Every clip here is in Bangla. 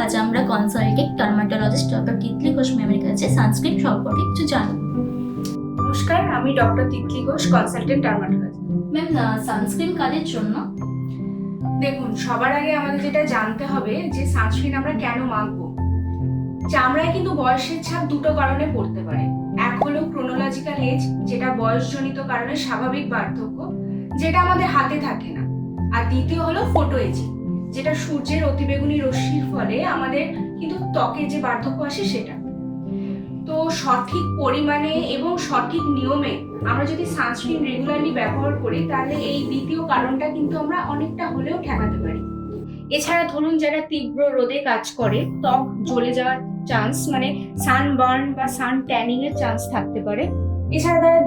আজ আমরা consultant dermatologist doctor Titli Ghosh ম্যামের কাছে সানস্ক্রিন সম্পর্কে কিছু জানব। নমস্কার, আমি doctor Titli Ghosh, consultant dermatologist. Ma'am, sunscreen কাদের জন্য? দেখুন, সবার আগে আমাদের যেটা জানতে হবে যে সানস্ক্রিন আমরা কেন মাখবো। চামড়ায় কিন্তু বয়সের ছাপ দুটো কারণে পড়তে পারে। এক হলো ক্রোনোলজিক্যাল এজ, যেটা বয়সজনিত কারণে স্বাভাবিক বার্ধক্য, যেটা আমাদের হাতে থাকে না। আর দ্বিতীয় হলো ফোটো এজিং, যেটা সূর্যের অতিবেগুনি রশ্মির ফলে আমাদের কিন্তু ত্বকে যে বার্ধক্য আসে সেটা। তো সঠিক পরিমাণে এবং সঠিক নিয়মে আমরা যদি সানস্ক্রিন রেগুলারলি ব্যবহার করি, তাহলে এই দ্বিতীয় কারণটা কিন্তু আমরা অনেকটা হলেও ঠেকাতে পারি। এছাড়া ধরুন, যারা তীব্র রোদে কাজ করে ত্বক জ্বলে যাওয়ার চান্স, মানে সানবার্ন বা সান ট্যানিং এর চান্স থাকতে পারে। এছাড়া যারা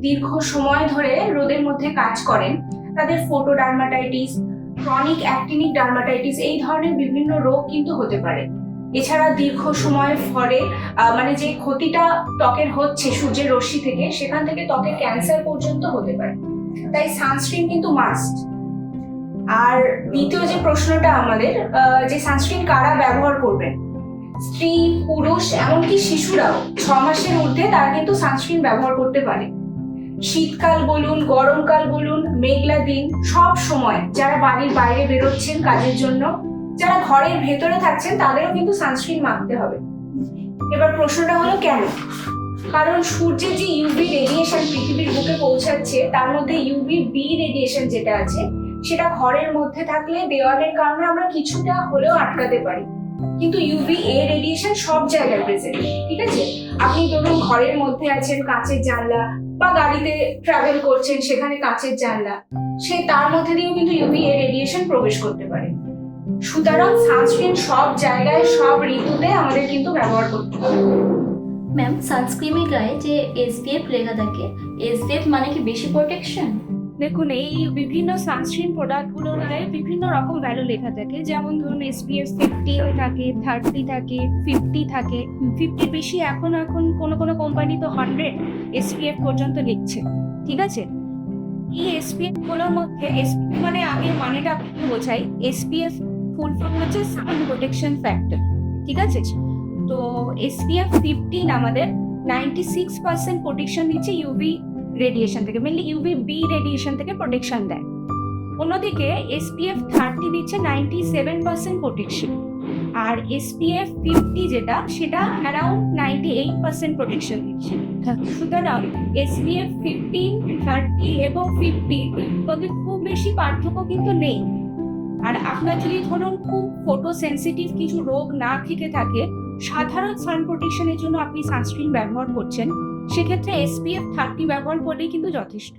দীর্ঘ সময় ধরে রোদের মধ্যে কাজ করেন, তাদের ফোটোডার্মাটাইটিস, ক্রনিক অ্যাক্টিনিক ডার্মাটাইটিস এই ধরনের বিভিন্ন রোগ কিন্তু হতে পারে। এছাড়া দীর্ঘ সময়ের ফলে মানে যে ক্ষতিটা ত্বকের হচ্ছে সূর্যের রশ্মি থেকে, সেখান থেকে ত্বকের ক্যান্সার পর্যন্ত হতে পারে। তাই সানস্ক্রিন কিন্তু মাস্ট। আর দ্বিতীয় যে প্রশ্নটা আমাদের, যে সানস্ক্রিন কারা ব্যবহার করবেন, স্ত্রী, পুরুষ, এমনকি শিশুরাও 6 মাসের ঊর্ধ্বে তারা কিন্তু সানস্ক্রিন ব্যবহার করতে পারে। শীতকাল বলুন, গরমকাল বলুন, মেঘলা দিন, সব সময় যারা বাড়ির বাইরে বেরোচ্ছেন কাজের জন্য, যারা ঘরের ভেতরে থাকছেন, তাদেরও কিন্তু সানস্ক্রিন মাখতে হবে। এবার প্রশ্নটা হলো কেন? কারণ সূর্যের যে ইউভি রেডিয়েশন পৃথিবীর বুকে পৌঁছাচ্ছে, তার মধ্যে ইউভি বি রেডিয়েশন যেটা আছে, সেটা ঘরের মধ্যে থাকলে দেওয়ালের কারণে আমরা কিছুটা হলেও আটকাতে পারি, কিন্তু ইউভি এ রেডিয়েশন সব জায়গায় প্রেজেন্ট। ঠিক আছে, আপনি ধরুন ঘরের মধ্যে আছেন, কাঁচের জানলা, বা গাড়িতে ট্রাভেল করছেন, সেখানে কাঁচের জানলা, তার মধ্যে দিয়েও কিন্তু ইউভি এ রেডিয়েশন প্রবেশ করতে পারে। সুতরাং সানস্ক্রিন সব জায়গায়, সব ঋতুতে আমাদের কিন্তু ব্যবহার করতে হবে। ম্যাম, সানস্ক্রিনের গায়ে যে এসপিএফ লেখা থাকে, এসপিএফ মানে কি বেশি প্রোটেকশন? দেখুন, এই বিভিন্ন সানস্ক্রিন প্রোডাক্টগুলোর গায়ে বিভিন্ন রকম ভ্যালু লেখা থাকে। যেমন ধরুন, SPF 50 থাকে, 30 থাকে, 50 থাকে। 50 বেশি এখন কোনো কোম্পানি তো 100 SPF পর্যন্ত লিখছে। ঠিক আছে, এই SPF গুলোর মধ্যে SPF মানে আগে মানেটা আপনাকে বোঝাই। SPF ফুল ফর্ম হচ্ছে সান প্রোটেকশন ফ্যাক্টর। ঠিক আছে, তো SPF 15 আমাদের 96% প্রোটেকশন দিচ্ছে ইউভি রেডিয়েশন থেকে, মেনলি ইউভি বি রেডিয়েশন থেকে প্রোটেকশন দেয়। অন্যদিকে SPF 30 দিচ্ছে 97% প্রোটেকশন, আর SPF 50 যেটা, সেটা অ্যারাউন্ড 98% প্রোটেকশন দিচ্ছে। সুতরাং SPF 15, 30 এবং 50 মধ্যে খুব বেশি পার্থক্য কিন্তু নেই। আর আপনার যদি ধরুন খুব ফটো সেন্সিটিভ কিছু রোগ না থেকে থাকে, সাধারণ সান প্রোটেকশনের জন্য আপনি সানস্ক্রিন ব্যবহার করছেন, সেক্ষেত্রে SPF 30 ব্যবহার করলেই কিন্তু যথেষ্ট।